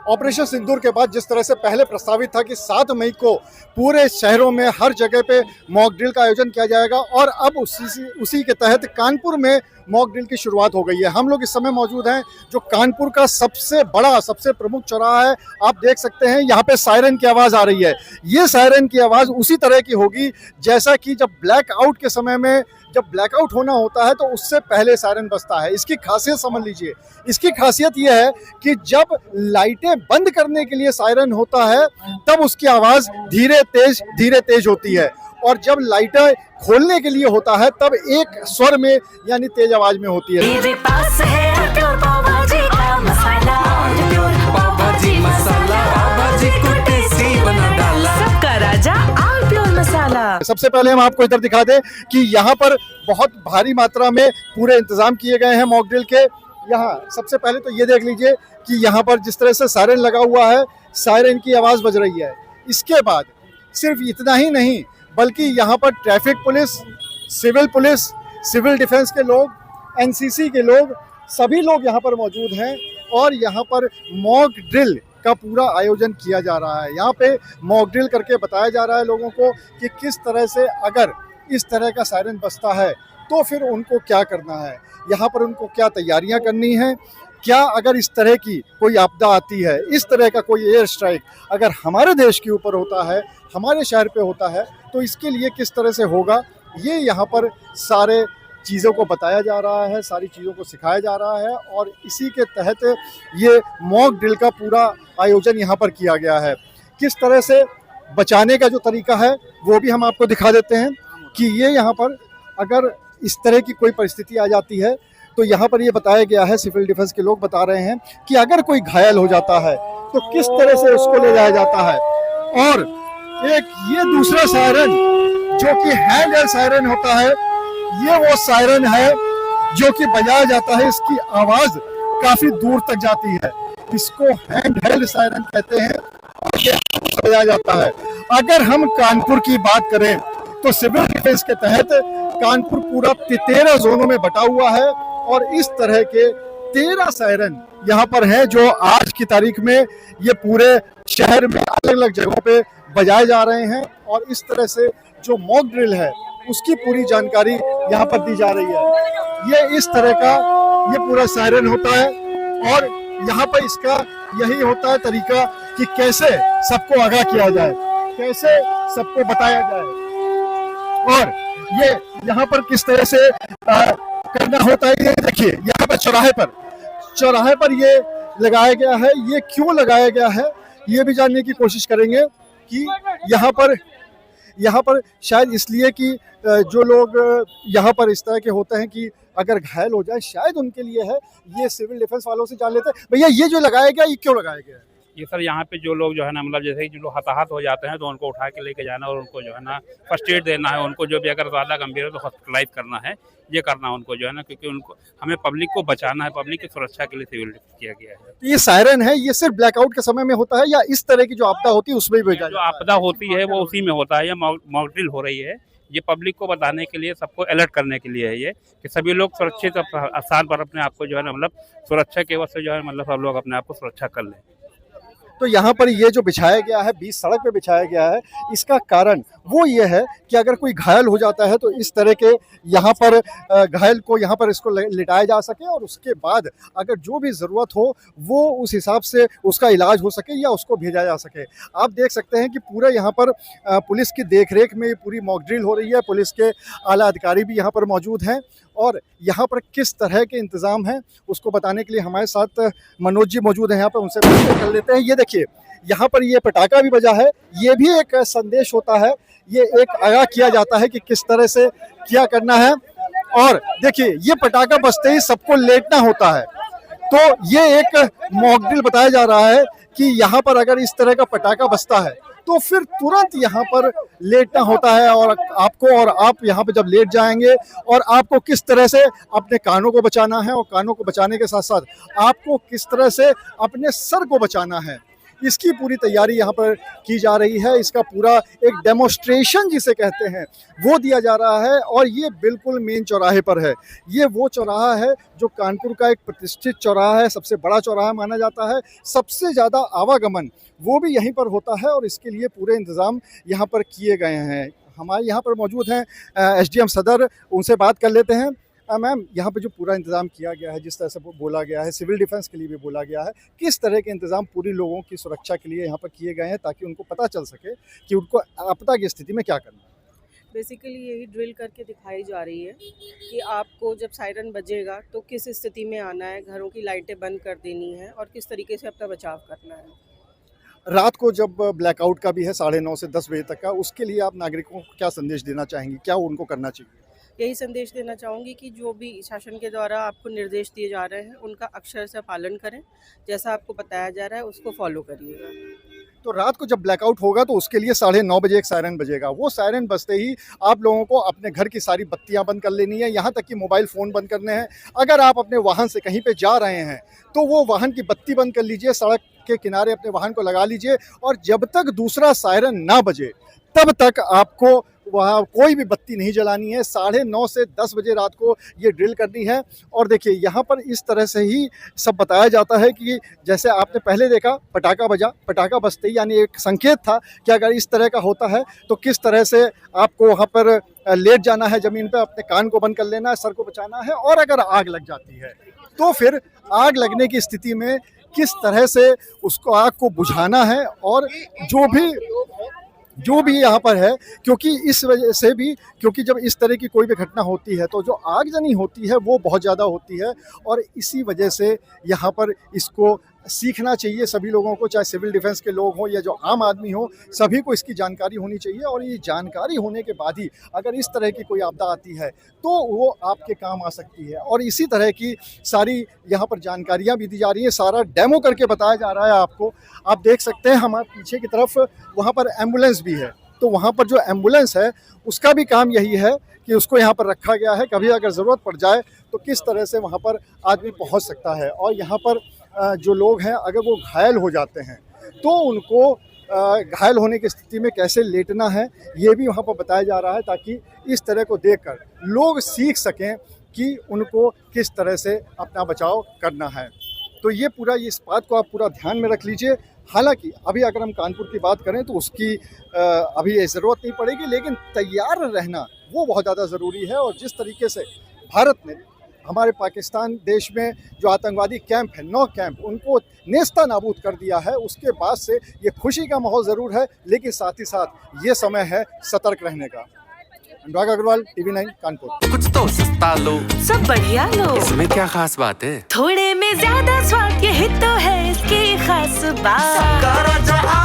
Operation सिंदूर के बाद जिस तरह से पहले प्रस्तावित था कि 7 मई को पूरे शहरों में हर जगह पे मॉक ड्रिल का आयोजन किया जाएगा और अब उसी के तहत कानपुर में मॉक ड्रिल की शुरुआत हो गई है। हम लोग इस समय मौजूद हैं जो कानपुर का सबसे बड़ा सबसे प्रमुख चौराहा है। आप देख सकते हैं यहाँ पे सायरन की आवाज़ आ रही है। ये सायरन की आवाज़ उसी तरह की होगी जैसा कि जब ब्लैकआउट के समय में जब ब्लैकआउट होना होता है तो उससे पहले सायरन बजता है। इसकी खासियत समझ लीजिए। इसकी खासियत यह है कि जब लाइटें बंद करने के लिए सायरन होता है तब उसकी आवाज़ धीरे तेज होती है और जब लाइटें खोलने के लिए होता है तब एक स्वर में यानी तेज आवाज में होती है। मेरे पास है प्योर पाव भाजी का मसाला, प्योर पाव भाजी मसाला, पाव भाजी को टेस्टी बना डाला, सबका राजा आल प्योर मसाला। सबसे पहले हम आपको इधर दिखा दें कि यहाँ पर बहुत भारी मात्रा में पूरे इंतजाम किए गए हैं मॉक ड्रिल के। यहाँ सबसे पहले तो ये देख लीजिए कि यहाँ पर जिस तरह से सायरन लगा हुआ है, सायरन की आवाज़ बज रही है। इसके बाद सिर्फ इतना ही नहीं बल्कि यहाँ पर ट्रैफिक पुलिस, सिविल डिफेंस के लोग, एनसीसी के लोग, सभी लोग यहाँ पर मौजूद हैं और यहाँ पर मॉक ड्रिल का पूरा आयोजन किया जा रहा है। यहाँ पे मॉक ड्रिल करके बताया जा रहा है लोगों को कि किस तरह से अगर इस तरह का सायरन बजता है तो फिर उनको क्या करना है, यहाँ पर उनको क्या तैयारियाँ करनी हैं, क्या अगर इस तरह की कोई आपदा आती है, इस तरह का कोई एयर स्ट्राइक अगर हमारे देश के ऊपर होता है, हमारे शहर पे होता है तो इसके लिए किस तरह से होगा, ये यहाँ पर सारे चीज़ों को बताया जा रहा है, सारी चीज़ों को सिखाया जा रहा है और इसी के तहत ये मॉक ड्रिल का पूरा आयोजन यहाँ पर किया गया है। किस तरह से बचाने का जो तरीका है वो भी हम आपको दिखा देते हैं कि ये यहाँ पर अगर इस तरह की कोई परिस्थिति आ जाती है तो यहाँ पर ये बताया गया है, सिविल डिफेंस के लोग बता रहे हैं कि अगर कोई घायल हो जाता है तो किस तरह से उसको ले जाया जाता है। और एक ये दूसरा सायरन जो कि हैंड हेल्ड सायरन होता है, ये वो सायरन है जो कि बजाया जाता है, इसकी आवाज काफी दूर तक जाती है, इसको हैंड हेल्ड सायरन कहते हैं और ये बजाया जाता है। अगर हम कानपुर की बात करें तो सिविल डिफेंस के तहत कानपुर पूरा 13 जोनों में बटा हुआ है और इस तरह के 13 सायरन यहाँ पर हैं जो आज की तारीख में ये पूरे शहर में अलग अलग जगहों पे बजाए जा रहे हैं और इस तरह से जो मॉक ड्रिल है उसकी पूरी जानकारी यहाँ पर दी जा रही है। ये इस तरह का ये पूरा सायरन होता है और यहाँ पर इसका यही होता है तरीका कि कैसे सबको आगाह किया जाए, कैसे सबको बताया जाए और ये यहाँ पर किस तरह से करना होता है। ये देखिए यहाँ पर चौराहे पर ये लगाया गया है। ये क्यों लगाया गया है ये भी जानने की कोशिश करेंगे कि यहाँ पर शायद इसलिए कि जो लोग यहाँ पर इस तरह के होते हैं कि अगर घायल हो जाए शायद उनके लिए है। ये सिविल डिफेंस वालों से जान लेते हैं। भैया ये जो लगाया गया ये क्यों लगाया गया है? ये सर यहाँ पे जो लोग जो है ना मतलब जैसे जो लोग हताहत हो जाते हैं तो उनको उठा के लेके जाना और उनको जो है ना फर्स्ट एड देना है, उनको जो भी अगर ज़्यादा गंभीर है तो हॉस्पिटलाइज करना है, ये करना है उनको जो है ना, क्योंकि उनको हमें पब्लिक को बचाना है, पब्लिक की सुरक्षा के लिए सिविल किया गया है। तो ये सायरन है ये सिर्फ ब्लैकआउट के समय में होता है या इस तरह की जो आपदा होती है उसमें भी? जो आपदा होती है वो उसी में होता है। ये मॉक ड्रिल हो रही है, ये पब्लिक को बताने के लिए, सबको अलर्ट करने के लिए है ये कि सभी लोग सुरक्षित स्थान पर अपने आप को जो है ना मतलब सुरक्षा के वजह से जो है मतलब सब लोग अपने आप को सुरक्षा कर लें। तो यहाँ पर ये जो बिछाया गया है, बीच सड़क पे बिछाया गया है, इसका कारण वो ये है कि अगर कोई घायल हो जाता है तो इस तरह के यहाँ पर घायल को यहाँ पर इसको लिटाया जा सके और उसके बाद अगर जो भी ज़रूरत हो वो उस हिसाब से उसका इलाज हो सके या उसको भेजा जा सके। आप देख सकते हैं कि पूरे यहाँ पर पुलिस की देखरेख में पूरी मॉक ड्रिल हो रही है। पुलिस के आला अधिकारी भी यहाँ पर मौजूद हैं और यहाँ पर किस तरह के इंतज़ाम हैं उसको बताने के लिए हमारे साथ मनोज जी मौजूद हैं। यहाँ पर उनसे बात कर लेते हैं। ये देखिए यहाँ पर ये पटाखा भी बजा है, ये भी एक संदेश होता है, ये एक आगाह किया जाता है कि किस तरह से क्या करना है। और देखिए ये पटाखा बजते ही सबको लेटना होता है, तो ये एक मॉक ड्रिल बताया जा रहा है कि यहाँ पर अगर इस तरह का पटाखा बजता है तो फिर तुरंत यहाँ पर लेटना होता है और आप यहाँ पे जब लेट जाएंगे और आपको किस तरह से अपने कानों को बचाना है और कानों को बचाने के साथ साथ आपको किस तरह से अपने सर को बचाना है, इसकी पूरी तैयारी यहाँ पर की जा रही है। इसका पूरा एक डेमोस्ट्रेशन जिसे कहते हैं वो दिया जा रहा है और ये बिल्कुल मेन चौराहे पर है। ये वो चौराहा है जो कानपुर का एक प्रतिष्ठित चौराहा है, सबसे बड़ा चौराहा माना जाता है, सबसे ज़्यादा आवागमन वो भी यहीं पर होता है और इसके लिए पूरे इंतज़ाम यहाँ पर किए गए हैं। हमारे यहाँ पर मौजूद हैं एसडीएम सदर, उनसे बात कर लेते हैं। मैम, यहाँ पे जो पूरा इंतज़ाम किया गया है, जिस तरह से बोला गया है, सिविल डिफेंस के लिए भी बोला गया है, किस तरह के इंतज़ाम पूरी लोगों की सुरक्षा के लिए यहाँ पर किए गए हैं ताकि उनको पता चल सके कि उनको आपदा की स्थिति में क्या करना है? बेसिकली यही ड्रिल करके दिखाई जा रही है कि आपको जब सायरन बजेगा तो किस स्थिति में आना है, घरों की लाइटें बंद कर देनी है और किस तरीके से अपना बचाव करना है। रात को जब ब्लैकआउट का भी है 9:30 से 10 बजे तक का, उसके लिए आप नागरिकों को क्या संदेश देना चाहेंगी, क्या उनको करना चाहिए? यही संदेश देना चाहूँगी कि जो भी शासन के द्वारा आपको निर्देश दिए जा रहे हैं उनका अक्षर से पालन करें, जैसा आपको बताया जा रहा है उसको फॉलो करिएगा। तो रात को जब ब्लैकआउट होगा तो उसके लिए 9:30 बजे एक सायरन बजेगा। वो सायरन बजते ही आप लोगों को अपने घर की सारी बत्तियां बंद कर लेनी है, यहाँ तक कि मोबाइल फ़ोन बंद करने हैं। अगर आप अपने वाहन से कहीं पे जा रहे हैं तो वो वाहन की बत्ती बंद कर लीजिए, सड़क के किनारे अपने वाहन को लगा लीजिए और जब तक दूसरा सायरन ना बजे तब तक आपको वहाँ कोई भी बत्ती नहीं जलानी है। 9:30 से 10 बजे रात को ये ड्रिल करनी है। और देखिए यहाँ पर इस तरह से ही सब बताया जाता है कि जैसे आपने पहले देखा पटाखा बजा, पटाखा बजते ही यानी एक संकेत था कि अगर इस तरह का होता है तो किस तरह से आपको वहाँ पर लेट जाना है ज़मीन पर, अपने कान को बंद कर लेना है, सर को बचाना है। और अगर आग लग जाती है तो फिर आग लगने की स्थिति में किस तरह से उसको आग को बुझाना है और जो भी यहाँ पर है, क्योंकि इस वजह से भी, क्योंकि जब इस तरह की कोई भी घटना होती है तो जो आगजनी होती है वो बहुत ज़्यादा होती है और इसी वजह से यहाँ पर इसको सीखना चाहिए सभी लोगों को, चाहे सिविल डिफेंस के लोग हों या जो आम आदमी हो, सभी को इसकी जानकारी होनी चाहिए। और ये जानकारी होने के बाद ही अगर इस तरह की कोई आपदा आती है तो वो आपके काम आ सकती है। और इसी तरह की सारी यहाँ पर जानकारियाँ भी दी जा रही हैं, सारा डेमो करके बताया जा रहा है आपको। आप देख सकते हैं हमारे पीछे की तरफ वहाँ पर एम्बुलेंस भी है, तो वहाँ पर जो एम्बुलेंस है उसका भी काम यही है कि उसको यहाँ पर रखा गया है, कभी अगर ज़रूरत पड़ जाए तो किस तरह से वहाँ पर आदमी पहुँच सकता है। और यहाँ पर जो लोग हैं अगर वो घायल हो जाते हैं तो उनको घायल होने की स्थिति में कैसे लेटना है ये भी वहाँ पर बताया जा रहा है, ताकि इस तरह को देखकर लोग सीख सकें कि उनको किस तरह से अपना बचाव करना है। तो ये पूरा, इस बात को आप पूरा ध्यान में रख लीजिए। हालांकि अभी अगर हम कानपुर की बात करें तो उसकी अभी ज़रूरत नहीं पड़ेगी, लेकिन तैयार रहना वो बहुत ज़्यादा ज़रूरी है। और जिस तरीके से भारत ने हमारे पाकिस्तान देश में जो आतंकवादी कैंप है, 9 कैंप, उनको नेस्ता नाबूद कर दिया है, उसके बाद से ये खुशी का माहौल ज़रूर है, लेकिन साथ ही साथ ये समय है सतर्क रहने का। अनुराग अग्रवाल, TV9 कानपुर। कुछ तो सस्ता लो, सब बढ़िया लो, इसमें क्या खास बात है? थोड़े में ज्यादा स्वाद, यही तो है इसकी खास बात।